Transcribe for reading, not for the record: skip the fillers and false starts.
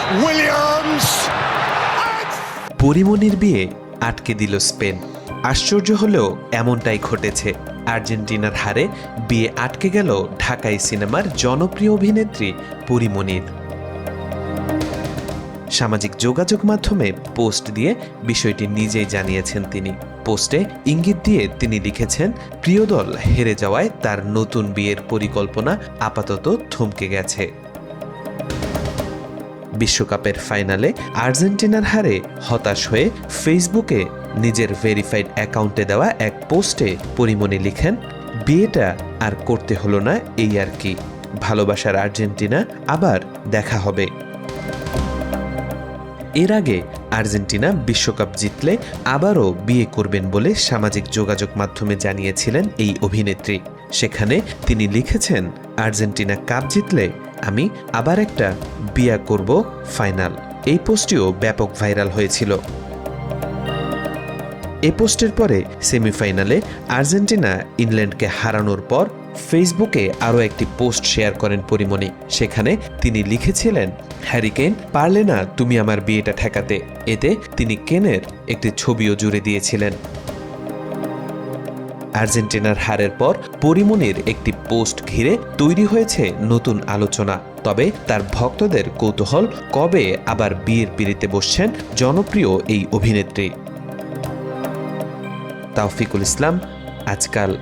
Williams. পরিমণির বিয়ে আটকে দিল স্পেন। আশ্চর্য হলেও এমনটাই ঘটেছে। আর্জেন্টিনার হারে বিয়ে আটকে গেল ঢাকাই সিনেমার জনপ্রিয় অভিনেত্রী পরিমণির। সামাজিক যোগাযোগ মাধ্যমে পোস্ট দিয়ে বিষয়টি নিজেই জানিয়েছেন তিনি। পোস্টে ইঙ্গিত দিয়ে তিনি লিখেছেন, প্রিয় দল হেরে যাওয়ায় তার নতুন বিয়ের পরিকল্পনা আপাতত থমকে গেছে। বিশ্বকাপের ফাইনালে আর্জেন্টিনার হারে হতাশ হয়ে ফেসবুকে নিজের ভেরিফাইড অ্যাকাউন্টে দেওয়া এক পোস্টে পরিমণি লিখেন, বিয়েটা আর করতে হলো না, এই আর কি। ভালোবাসার আর্জেন্টিনা, আবার দেখা হবে। এর আগে আর্জেন্টিনা বিশ্বকাপ জিতলে আবারও বিয়ে করবেন বলে সামাজিক যোগাযোগ মাধ্যমে জানিয়েছিলেন এই অভিনেত্রী। সেখানে তিনি লিখেছেন, আর্জেন্টিনা কাপ জিতলে আমি আবার একটা বিয়ে করব, ফাইনাল। এই পোস্টটিও ব্যাপক ভাইরাল হয়েছিল। এই পোস্টের পরে সেমিফাইনালে আর্জেন্টিনা ইংল্যান্ডকে হারানোর পর ফেসবুকে আরও একটি পোস্ট শেয়ার করেন পরিমণি। সেখানে তিনি লিখেছিলেন, হ্যারি কেন, পারলে না তুমি আমার বিয়েটা ঠেকাতে। এতে তিনি কেনের একটি ছবিও জুড়ে দিয়েছিলেন। আর্জেন্টিনার হারের পর পরিমণির একটি পোস্ট ঘিরে তৈরি হয়েছে নতুন আলোচনা। তবে তার ভক্তদের কৌতূহল, কবে আবার বিয়ের পিঁড়িতে বসছেন জনপ্রিয় এই অভিনেত্রী। তাওফিকুল ইসলাম, আজকাল।